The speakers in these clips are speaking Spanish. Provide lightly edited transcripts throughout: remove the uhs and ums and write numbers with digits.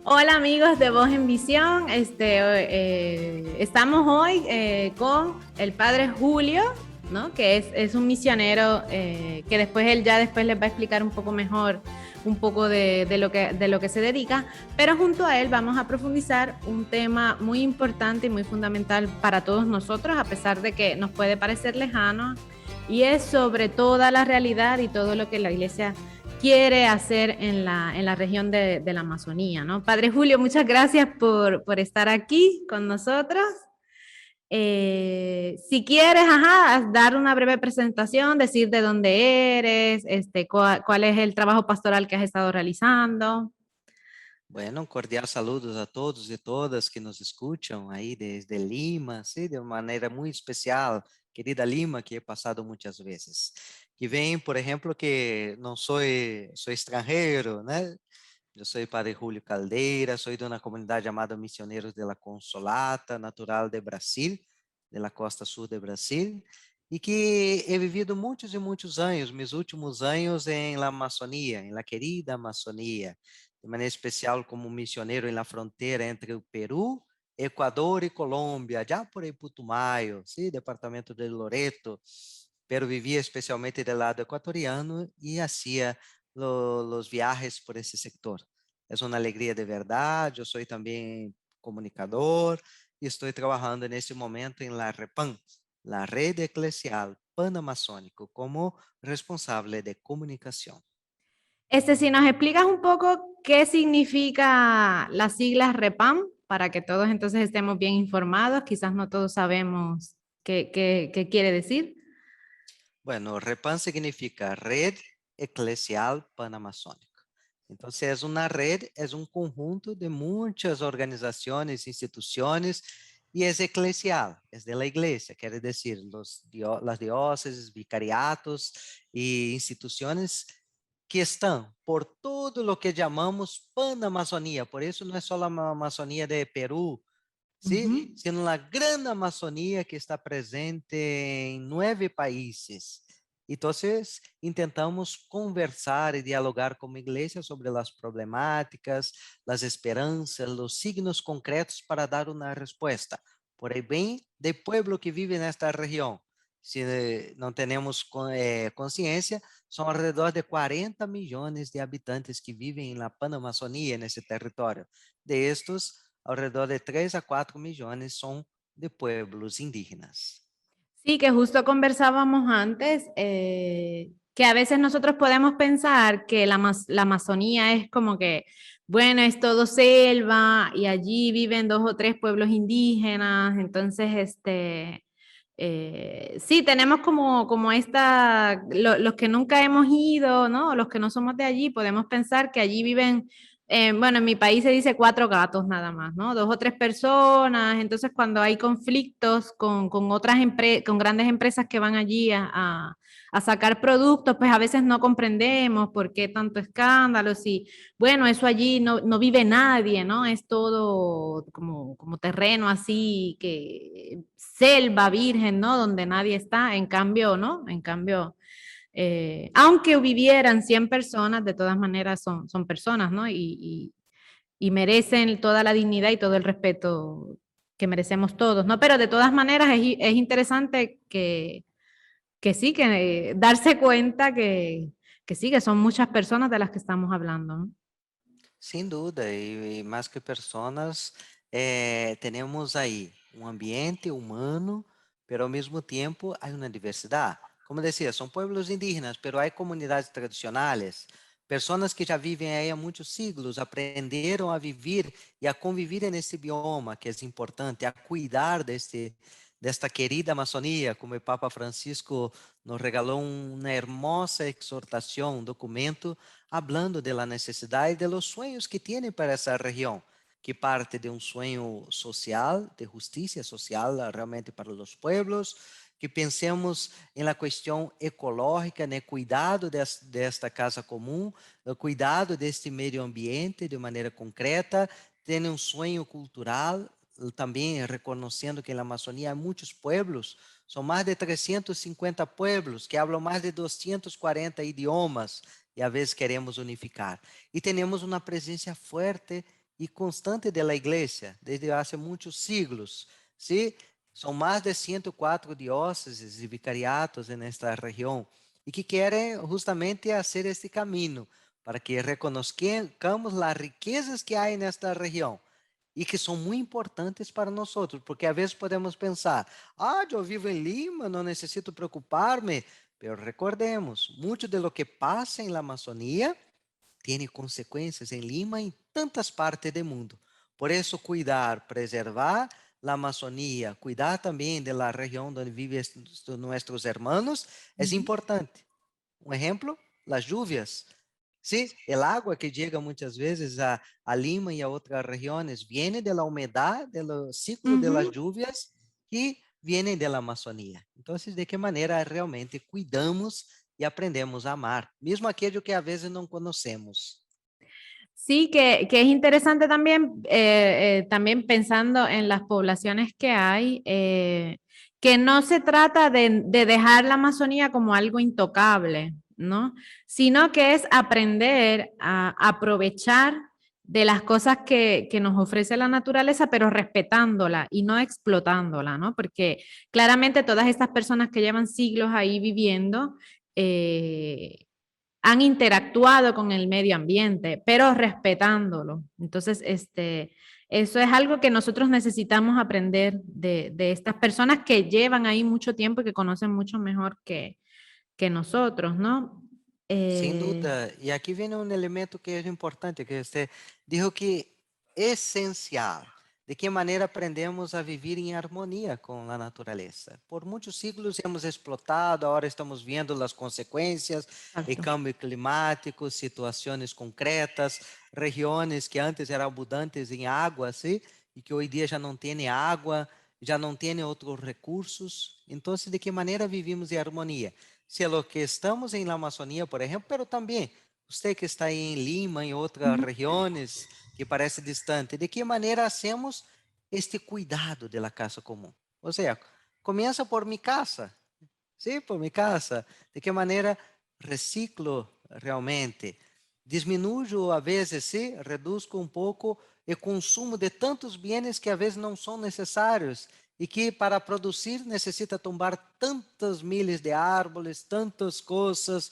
Hola amigos de Voz en Visión, estamos hoy con el padre Julio, ¿no? Que es un misionero que después él ya después les va a explicar un poco mejor un poco de lo que se dedica, pero junto a él vamos a profundizar un tema muy importante y muy fundamental para todos nosotros, a pesar de que nos puede parecer lejano, y es sobre toda la realidad y todo lo que la iglesia quiere hacer en la región de la Amazonía, ¿no? Padre Julio, muchas gracias por estar aquí con nosotros. Si quieres, ajá, dar una breve presentación, decir de dónde eres, cuál es el trabajo pastoral que has estado realizando. Bueno, un cordial saludos a todos e todas que nos escutam aí desde Lima, sim, de uma maneira muito especial, querida Lima, que he passado muitas vezes. Que vem, por exemplo, que não sou estrangeiro, né? Eu sou Padre Julio Caldeira, sou de uma comunidade chamada Missioneros de la Consolata, natural de Brasil, de la costa sul de Brasil, e que he vivido muitos e muitos anos, meus últimos anos em la Amazônia, em la querida Amazônia, de maneira especial como missioneiro em la fronteira entre o Peru, Equador e Colômbia, já por aí Putumayo, sim, departamento de Loreto, pero vivia especialmente do lado equatoriano e hacía los viajes por esse sector. É uma alegria de verdade, eu sou também comunicador e estou trabalhando nesse momento em La REPAN, la Rede Eclesial Panamazônico, como responsável de comunicação. Si nos explicas un poco qué significa las siglas REPAM, para que todos entonces estemos bien informados, quizás no todos sabemos qué quiere decir. Bueno, REPAN significa Red Eclesial Panamazônica. Então, é uma rede, é um conjunto de muitas organizações, instituições, e é eclesial, é da igreja, quer dizer, as dióceses, vicariatos e instituições que estão por todo o que chamamos Panamazônia. Por isso, não é só a Amazônia de Peru, ¿sí? Ujú. Sino la gran Amazonía que está presente en 9 países. Entonces, intentamos conversar y dialogar como iglesia sobre las problemáticas, las esperanzas, los signos concretos para dar una respuesta. Por el bien del pueblo que vive en esta región. Si no tenemos conciencia, son alrededor de 40 millones de habitantes que viven en la Panamazonía, en ese territorio. De estos, alrededor de 3 a 4 millones son de pueblos indígenas. Sí, que justo conversábamos antes, que a veces nosotros podemos pensar que la Amazonía es como que, bueno, es todo selva y allí viven dos o tres pueblos indígenas, entonces, sí, tenemos como los que nunca hemos ido, ¿no? Los que no somos de allí, podemos pensar que allí viven, bueno, en mi país se dice cuatro gatos nada más, ¿no? Dos o tres personas, entonces cuando hay conflictos con con grandes empresas que van allí a sacar productos, pues a veces no comprendemos por qué tanto escándalo, si, bueno, eso allí no vive nadie, ¿no? Es todo como terreno así, que selva virgen, ¿no? Donde nadie está, en cambio, ¿no? En cambio, aunque vivieran 100 personas, de todas maneras son personas, ¿no? Y merecen toda la dignidad y todo el respeto que merecemos todos, ¿no? Pero de todas maneras es interesante que sí, que darse cuenta que sí, que son muchas personas de las que estamos hablando, ¿no? Sem dúvida, e mais que personas, temos aí um ambiente humano, pero ao mesmo tempo há uma diversidade. Como decía, são pueblos indígenas, pero há comunidades tradicionais, pessoas que já vivem aí há muitos siglos, aprenderam a viver e a conviver nesse bioma, que é importante, a cuidar desta querida Amazônia, como o Papa Francisco nos regalou uma hermosa exortação, um documento hablando de la necesidad y de los sueños que tiene para esa región, que parte de un sueño social, de justicia social realmente para los pueblos, que pensemos en la cuestión ecológica, en el cuidado de esta casa común, el cuidado de este medio ambiente de manera concreta, tiene un sueño cultural, también reconociendo que en la Amazonía hay muchos pueblos, son más de 350 pueblos que hablan más de 240 idiomas, e às vezes queremos unificar. E temos uma presença forte y constante de la iglesia desde hace muchos siglos, ¿sí? Son más de 104 diócesis y vicariatos en esta región y que quieren justamente hacer este camino para que reconozcamos las riquezas que hay en esta región y que son muy importantes para nosotros, porque a veces podemos pensar, yo vivo en Lima, no necesito preocuparme, pero recordemos, mucho de lo que pasa en la Amazonía tiene consecuencias en Lima y en tantas partes del mundo. Por eso, cuidar, preservar la Amazonía, cuidar también de la región donde viven nuestros hermanos, es Ujú, importante. Un ejemplo, las lluvias. Sí, el agua que llega muchas veces a Lima y a otras regiones viene de la humedad, del ciclo de las ujú. lluvias que vienen de la Amazonía. Entonces, ¿de qué manera realmente cuidamos y aprendemos a amar, mesmo aquello que a veces não conhecemos? Sí, que es interesante también, también pensando en las poblaciones que hay, que no se trata de dejar la Amazonía como algo intocable, ¿no? Sino que es aprender a aprovechar de las cosas que nos ofrece la naturaleza, pero respetándola y no explotándola, ¿no? Porque claramente todas estas personas que llevan siglos ahí viviendo, han interactuado con el medio ambiente, pero respetándolo. Entonces, eso es algo que nosotros necesitamos aprender de estas personas que llevan ahí mucho tiempo y que conocen mucho mejor que nosotros, ¿no? Sem Eh, dúvida. E aqui vem um elemento que é importante, que você dijo que é essencial. De que maneira aprendemos a viver em harmonia com a natureza? Por muitos siglos hemos explotado, agora estamos vendo as consequências, o exacto. câmbio climático, situações concretas, regiões que antes eram abundantes em água, ¿sí? E que hoje dia já não têm água, já não têm outros recursos. Então, de que maneira vivimos em harmonia? Si lo que estamos en la Amazonía, por ejemplo, pero también usted que está ahí en Lima, en otras Ujú, regiones que parece distante, ¿de qué manera hacemos este cuidado de la casa común? O sea, comienza por mi casa, ¿sí? Por mi casa. ¿De qué manera reciclo realmente? Disminuyo a veces, ¿sí? Reduzco un poco el consumo de tantos bienes que a veces no son necesarios y que para producir necesita tumbar tantas miles de árboles, tantas cosas,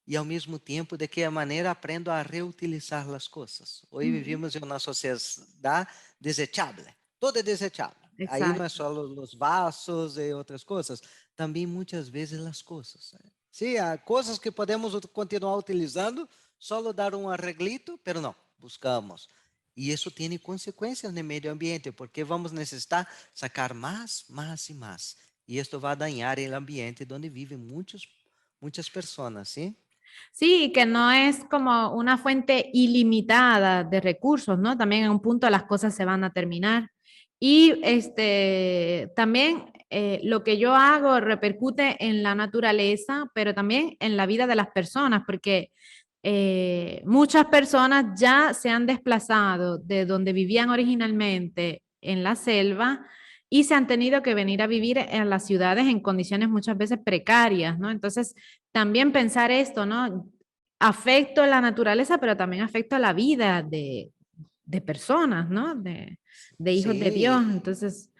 y al mismo tiempo de qué manera aprendo a reutilizar las cosas. Hoy ujú. vivimos en una sociedad desechable, todo es desechable. Ahí no es Exacto. solo los vasos y otras cosas, también muchas veces las cosas. Sí, hay cosas que podemos continuar utilizando, solo dar un arreglito, pero no, buscamos. Y eso tiene consecuencias en el medio ambiente, porque vamos a necesitar sacar más, más y más. Y esto va a dañar el ambiente donde viven muchas personas, ¿sí? Sí, que no es como una fuente ilimitada de recursos, ¿no? También en un punto las cosas se van a terminar. Y también lo que yo hago repercute en la naturaleza, pero también en la vida de las personas, porque muchas personas ya se han desplazado de donde vivían originalmente en la selva y se han tenido que venir a vivir en las ciudades en condiciones muchas veces precarias, ¿no? Entonces, también pensar esto, ¿no? Afecto a la naturaleza, pero también afecto a la vida de personas, ¿no? De hijos de Dios. Sí, Entonces,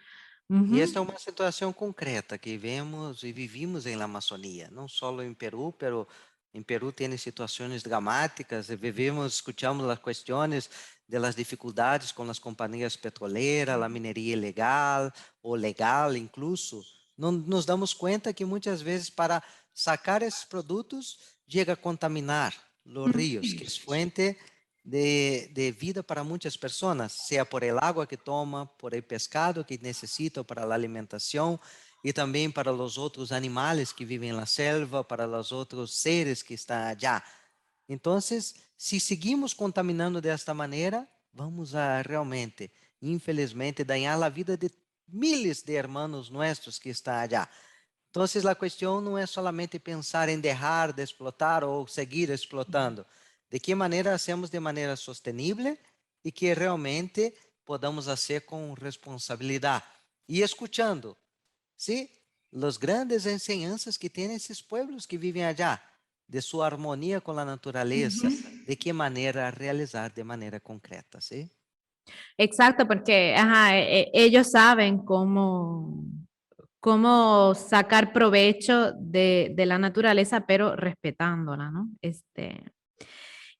e esta é ujú, uma situação concreta que vemos e vivimos em la Amazônia, não só em Peru, pero em Peru tem situações dramáticas, e vivimos, escutamos as questões de las dificuldades com as companhias petroleras, a mineria ilegal ou legal incluso. Não nos damos conta que muitas vezes para sacar esses produtos chega a contaminar os rios, que é fonte de vida para muchas personas, sea por el agua que toma, por el pescado que necesita para la alimentación y también para los otros animales que viven en la selva, para los otros seres que están allá. Entonces, si seguimos contaminando de esta manera, vamos a realmente, infelizmente, dañar la vida de miles de hermanos nuestros que están allá. Entonces, la cuestión no es solamente pensar en dejar de explotar o seguir explotando. De qué manera hacemos de manera sostenible y que realmente podamos hacer con responsabilidad. Y escuchando, ¿sí? Las grandes enseñanzas que tienen esos pueblos que viven allá, de su armonía con la naturaleza, ujú. de qué manera realizar de manera concreta, ¿sí? Exacto, porque ajá, ellos saben cómo sacar provecho de la naturaleza, pero respetándola, ¿no?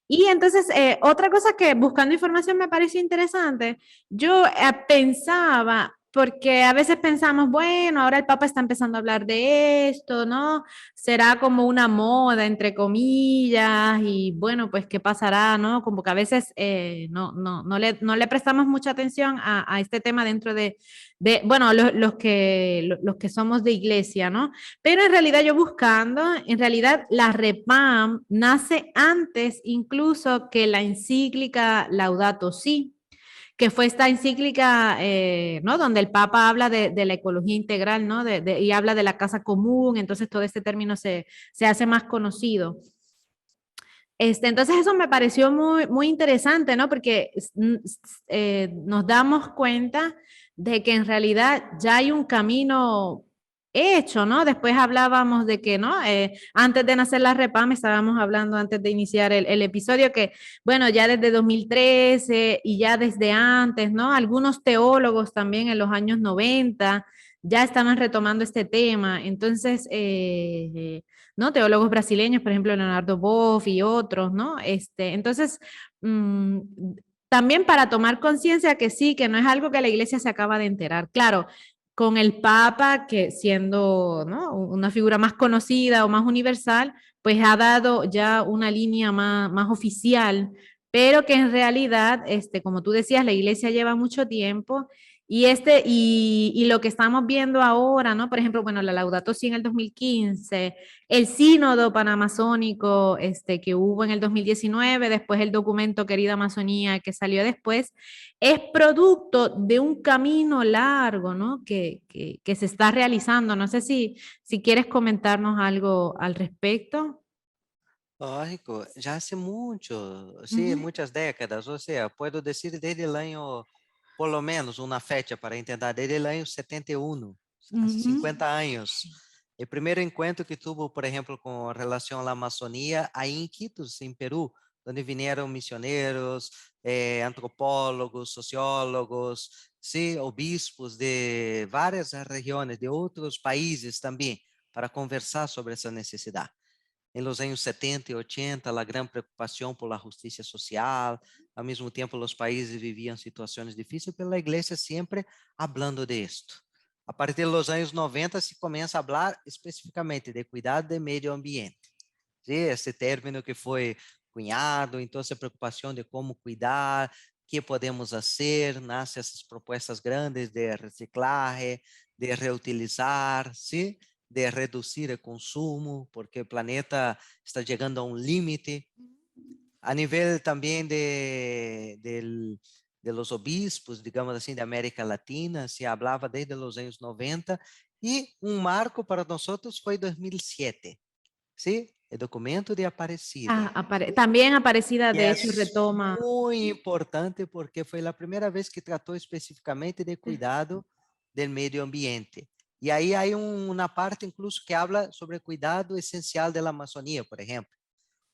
Y entonces, otra cosa que buscando información me pareció interesante, yo pensaba, porque a veces pensamos, bueno, ahora el Papa está empezando a hablar de esto, ¿no? Será como una moda, entre comillas, y bueno, pues qué pasará, ¿no? Como que a veces no le prestamos mucha atención a este tema dentro bueno, los que somos de iglesia, ¿no? Pero en realidad yo buscando, en realidad la REPAM nace antes incluso que la encíclica Laudato Si, que fue esta encíclica, ¿no? Donde el Papa habla de la ecología integral, ¿no? Y habla de la casa común, entonces todo este término se hace más conocido. Entonces eso me pareció muy, muy interesante, ¿no? Porque nos damos cuenta de que en realidad ya hay un camino hecho, ¿no? Después hablábamos de que, ¿no? Antes de nacer la REPAM, estábamos hablando antes de iniciar el episodio que, bueno, ya desde 2013 y ya desde antes, ¿no? Algunos teólogos también en los años 90 ya estaban retomando este tema. Entonces, ¿no? Teólogos brasileños, por ejemplo, Leonardo Boff y otros, ¿no? Entonces, mmm, también para tomar conciencia que sí, que no es algo que la iglesia se acaba de enterar. Claro, con el Papa, que siendo, ¿no? Una figura más conocida o más universal, pues ha dado ya una línea más oficial, pero que en realidad, como tú decías, la iglesia lleva mucho tiempo y lo que estamos viendo ahora, ¿no? Por ejemplo, bueno, la Laudato Si en el 2015, el sínodo panamazónico que hubo en el 2019, después el documento Querida Amazonía que salió después, es producto de un camino largo, ¿no? Que se está realizando. No sé si quieres comentarnos algo al respecto. Lógico, já hace muito, sim, Ujú, muitas décadas, ou seja, puedo dizer desde o ano, por lo menos uma fecha para entender, desde o ano 71, há ujú, 50 anos. O primeiro encontro que tuvo, por exemplo, com relação à Amazônia, aí em Iquitos, em Peru, onde vieram missioneiros, antropólogos, sociólogos, sim, obispos de várias regiões, de outros países também, para conversar sobre essa necessidade. En los años 70 y 80, la gran preocupación por la justicia social, al mismo tiempo los países vivían situaciones difíciles, pero la iglesia siempre hablando de esto. A partir de los años 90 se comienza a hablar específicamente de cuidado del medio ambiente. ¿Sí? Esse término que foi cunhado, então essa preocupação de como cuidar, que podemos fazer, nasce essas propostas grandes de reciclaje, de reutilizar, ¿sí? De reduzir o consumo, porque o planeta está chegando a um limite. A nível também de los obispos, digamos assim, da América Latina, se falava desde os anos 90, e um marco para nós foi 2007, ¿sí? El documento de Aparecida. También Aparecida, E de é hecho, retoma. muito importante porque foi a primeira vez que tratou especificamente de cuidado do meio ambiente. E aí há uma parte incluso que habla sobre cuidado essencial da Amazônia, por exemplo.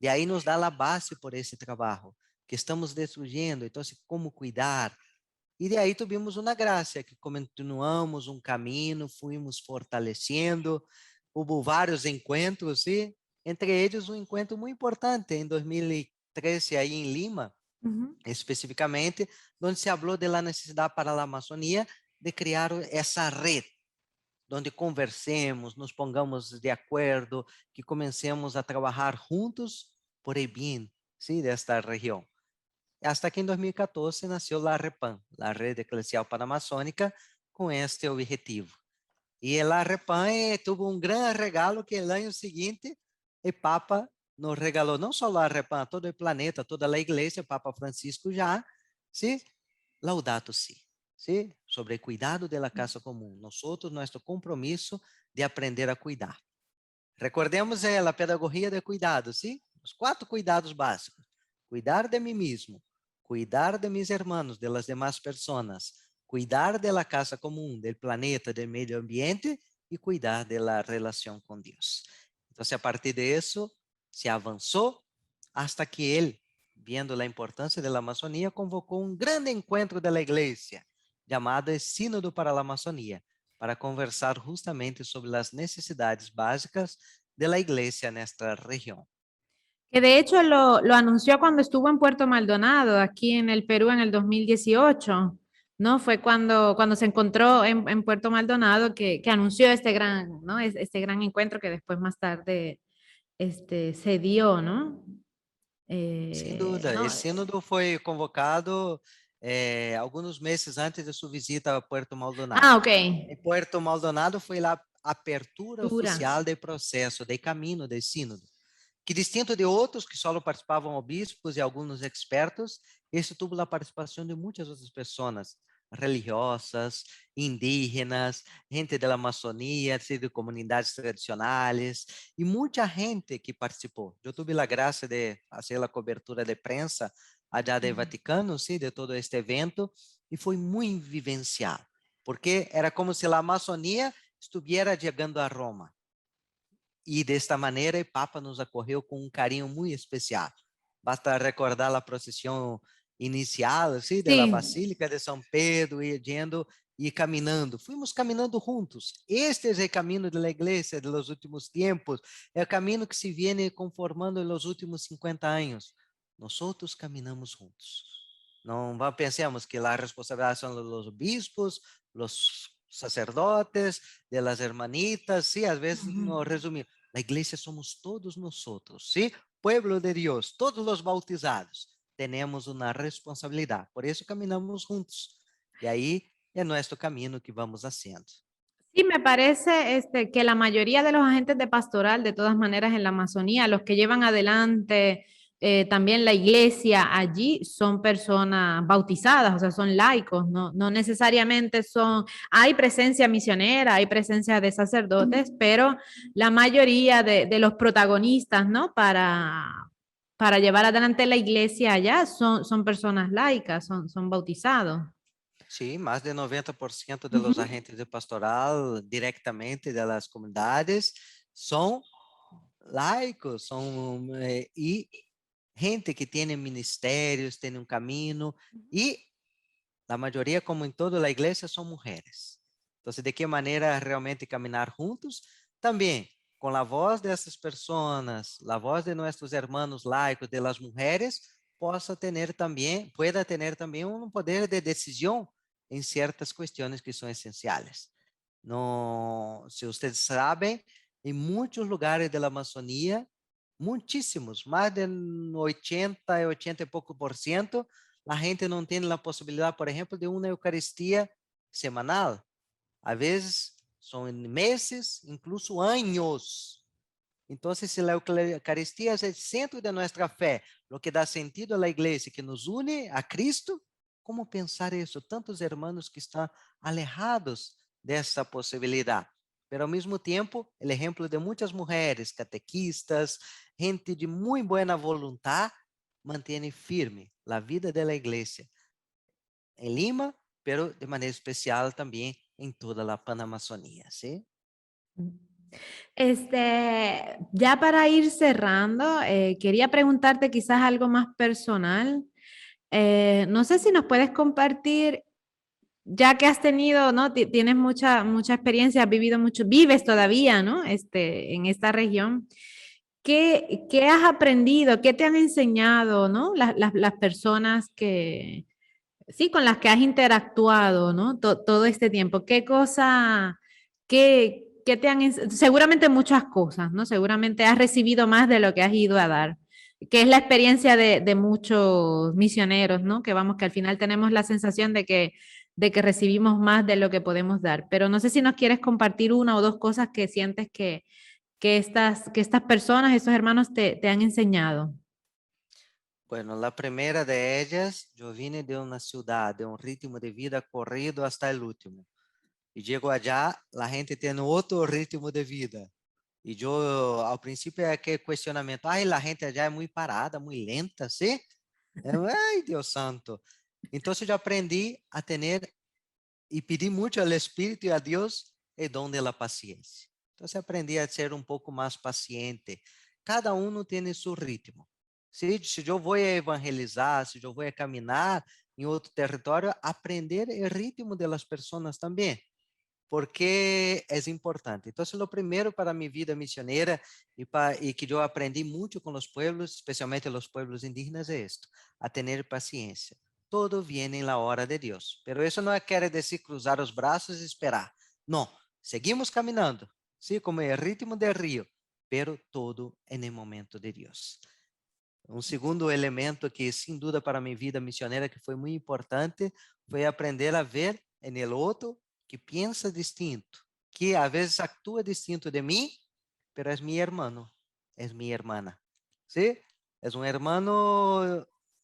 E aí nos dá a base por esse trabalho que estamos destruindo. Então, como cuidar? E de aí tivemos uma graça, que continuamos um caminho, fomos fortalecendo, houve vários encontros, e entre eles um encontro muito importante em 2013, aí em Lima, Ujú. especificamente, onde se falou da necessidade para a Amazônia de criar essa rede, onde conversemos, nos pongamos de acordo, que comecemos a trabalhar juntos por el bem, ¿sí? Desta região. Hasta que em 2014 nasceu a REPAM, a Rede Eclesial Panamazônica, com este objetivo. E a REPAM teve um grande regalo que no ano seguinte o Papa nos regalou, não só a REPAM, todo o planeta, toda a igreja, o Papa Francisco já, ¿sí? Laudato Si, ¿sí? Sobre o cuidado da casa comum. Nós, nosso compromisso de aprender a cuidar. Recordemos a pedagogia de cuidado, ¿sí? Os 4 cuidados básicos. Cuidar de mim mesmo, cuidar de mis hermanos, de las demás personas, cuidar de la casa común, del planeta, del medio ambiente y cuidar de la relación con Dios. Entonces, a partir de eso, se avanzó hasta que Él viendo la importancia de la Amazonía, convocó un grande encuentro de la iglesia llamado el Sínodo para la Amazonía, para conversar justamente sobre las necesidades básicas de la iglesia en esta región. Que de hecho lo anunció cuando estuvo en Puerto Maldonado, aquí en el Perú en el 2018, ¿no? Fue cuando se encontró en Puerto Maldonado que anunció este gran, ¿no? Este gran encuentro que después más tarde se dio, ¿no? Sem dúvida, ¿No? esse sínodo foi convocado alguns meses antes de sua visita a Puerto Maldonado. Ah, ok. Em Puerto Maldonado foi lá a apertura Cultura. oficial do processo, do caminho do sínodo, que distinto de outros que só participavam bispos e alguns expertos, esse tuvo a participação de muitas outras pessoas religiosas, indígenas, gente da Amazônia, de comunidades tradicionais e muita gente que participou. Eu tive a graça de fazer a cobertura de prensa allá do Vaticano, sim, de todo este evento, e foi muito vivencial, porque era como se a Amazônia estivesse chegando a Roma. E desta maneira, o Papa nos acolheu com um carinho muito especial. Basta recordar a procissão inicial, assim, da Sí. Basílica de São Pedro, yendo e caminhando. Fomos caminhando juntos. Este é o caminho da igreja dos últimos tempos. É o caminho que se viene conformando nos últimos 50 anos. Nós outros caminhamos juntos. Não pensemos que a responsabilidade são dos bispos, os sacerdotes, de las hermanitas, sí, às vezes nos resumimos. La iglesia somos todos nosotros, ¿sí? Pueblo de Dios, todos los bautizados. Tenemos una responsabilidad. Por eso caminamos juntos. Y ahí es nuestro camino que vamos haciendo. Sí, me parece que la mayoría de los agentes de pastoral, de todas maneras, en la Amazonía, los que llevan adelante también la iglesia allí, son personas bautizadas, o sea, son laicos, no necesariamente son, hay presencia misionera, hay presencia de sacerdotes, pero la mayoría de los protagonistas, ¿no? Para llevar adelante la iglesia allá son personas laicas, son bautizados. Sí, más de 90% de los Ujú. agentes de pastoral directamente de las comunidades son laicos, son y gente que tiene ministerios, tiene un camino y la mayoría, como en toda la iglesia, son mujeres. Entonces, ¿de qué manera realmente caminar juntos? También con la voz de estas personas, la voz de nuestros hermanos laicos, de las mujeres, pueda tener también un poder de decisión en ciertas cuestiones que son esenciales. No, si ustedes saben, en muchos lugares de la Amazonía, muchísimos, más de 80 y poco por ciento, la gente no tiene la posibilidad, por ejemplo, de una Eucaristía semanal. A veces son meses, incluso años. Entonces, si la Eucaristía es el centro de nuestra fe, lo que da sentido a la iglesia, que nos une a Cristo, ¿cómo pensar eso? Tantos hermanos que están alejados de esa posibilidad. Pero al mismo tiempo, el ejemplo de muchas mujeres, catequistas, gente de muy buena voluntad, mantiene firme la vida de la iglesia en Lima, pero de manera especial también en toda la Panamazonía, ¿sí? Ya para ir cerrando, quería preguntarte quizás algo más personal. No sé si nos puedes compartir, ya que has tenido, ¿no? Tienes mucha experiencia, has vivido mucho, vives todavía, ¿no? En esta región. ¿Qué has aprendido? ¿Qué te han enseñado, ¿no? Las personas sí, con las que has interactuado, ¿no? Todo este tiempo. ¿Qué cosa, qué te han, seguramente muchas cosas, ¿no? Seguramente has recibido más de lo que has ido a dar, que es la experiencia de muchos misioneros, ¿no? Que vamos, que al final tenemos la sensación de que recibimos más de lo que podemos dar. Pero no sé si nos quieres compartir una o dos cosas que sientes que estas personas, estos hermanos te han enseñado. Bueno, la primera de ellas, yo vine de una ciudad, de un ritmo de vida corrido hasta el último. Y llego allá, la gente tiene otro ritmo de vida. Y yo al principio aquel cuestionamiento, ay, la gente allá es muy parada, muy lenta, ¿sí? Ay, Dios santo. Entonces yo aprendí a tener y pedí mucho al Espíritu y a Dios el don de la paciencia. Entonces aprendí a ser un poco más paciente. Cada uno tiene su ritmo. Se eu vou evangelizar, se eu vou caminhar em outro território, aprender o ritmo das pessoas também, porque é importante. Então, o primeiro para minha vida missioneira e que eu aprendi muito com os pueblos, especialmente os pueblos indígenas, é isto: a ter paciência. Todo viene na hora de Deus. Pero isso não quer dizer cruzar os braços e esperar. Não, seguimos caminhando, sim, como é o ritmo do rio, pero todo en el momento de Deus. Um segundo elemento que, sem dúvida, para minha vida missioneira, que foi muito importante, foi aprender a ver no outro que pensa distinto, que às vezes atua distinto de mim, pero é meu irmão, é minha irmã. ¿Sí? É um irmão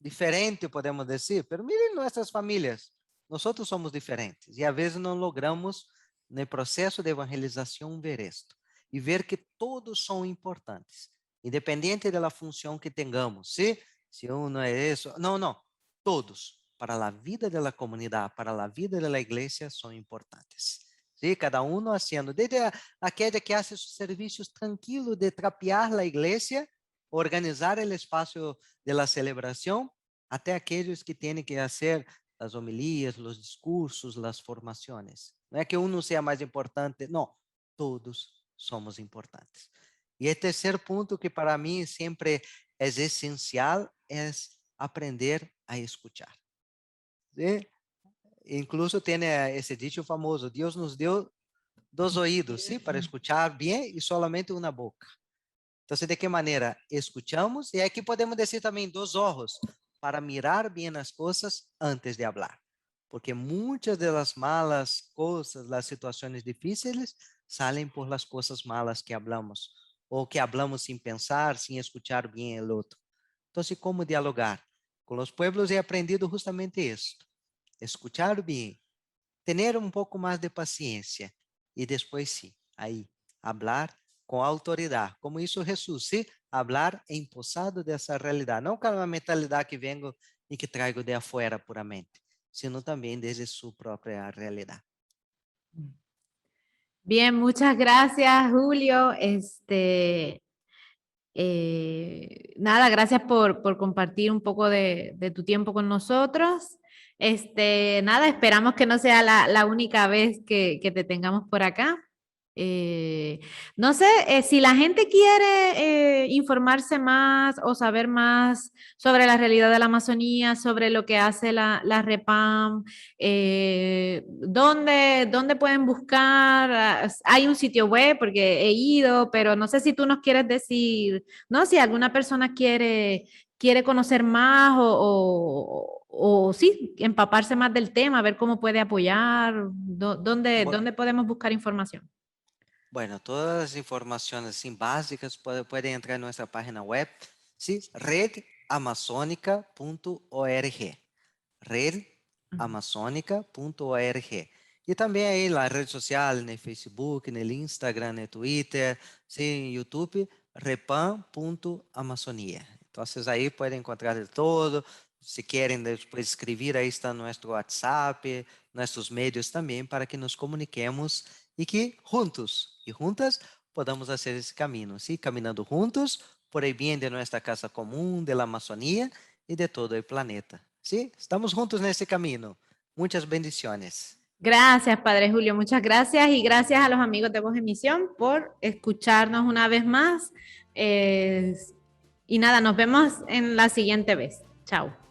diferente, podemos dizer, pero miren nossas famílias, nós somos diferentes e às vezes não logramos, no processo de evangelização, ver isto e ver que todos são importantes, independente da função que tenhamos, ¿sí? Se não é isso, não, todos, para a vida da comunidade, para a vida da igreja, são importantes. ¿Sí? Cada um haciendo, desde aquela que hace seus serviços tranquilos de trapear a igreja, organizar o espaço de la celebração, até aqueles que têm que fazer as homilias, os discursos, as formações. Não é que um seja mais importante, não, todos somos importantes. E o terceiro ponto que para mim sempre é essencial é aprender a escutar. ¿Sí? Incluso tem esse dicho famoso: Deus nos deu dos ouvidos, ¿sí? Para escuchar bem e solamente uma boca. Então, de que maneira escuchamos? E aqui podemos dizer também dos olhos, para mirar bem as coisas antes de falar. Porque muitas das malas coisas, das situações difíceis, saem por las coisas malas que hablamos, ou que hablamos sem pensar, sem escuchar bem o outro. Então, como dialogar? Com os pueblos he aprendido justamente isso: escuchar bem, ter pouco mais de paciência, e depois sim, aí, hablar com autoridade, como isso Jesus, sim, hablar empossado dessa realidade, não com uma mentalidade que vengo e que trago de afuera puramente, sino também desde sua própria realidade. Bien, muchas gracias, Julio. Nada, gracias por compartir un poco de tu tiempo con nosotros. Nada, esperamos que no sea la única vez que te tengamos por acá. No sé, si la gente quiere informarse más o saber más sobre la realidad de la Amazonía, sobre lo que hace la REPAM, ¿dónde pueden buscar? Hay un sitio web porque he ido, pero no sé si tú nos quieres decir, ¿no? Si alguna persona quiere conocer más o sí, empaparse más del tema, ver cómo puede apoyar, ¿dónde podemos buscar información? Bueno, todas las informaciones así básicas pueden entrar en nuestra página web, ¿sí? redamazónica.org. redamazónica.org. E também aí nas redes sociais, no Facebook, no Instagram, no Twitter, sim, YouTube, repam.amazonia. Então, vocês aí podem encontrar de todo. Se querem depois escrever, aí está nosso WhatsApp, nossos meios também, para que nos comuniquemos e que juntos e juntas podamos fazer esse caminho, sim? Caminhando juntos por el bem de nossa casa comum, de la Amazônia e de todo o planeta. ¿Sí? Estamos juntos en este camino. Muchas bendiciones. Gracias, Padre Julio. Muchas gracias y gracias a los amigos de Voz Emisión por escucharnos una vez más. Y nada, nos vemos en la siguiente vez. Chao.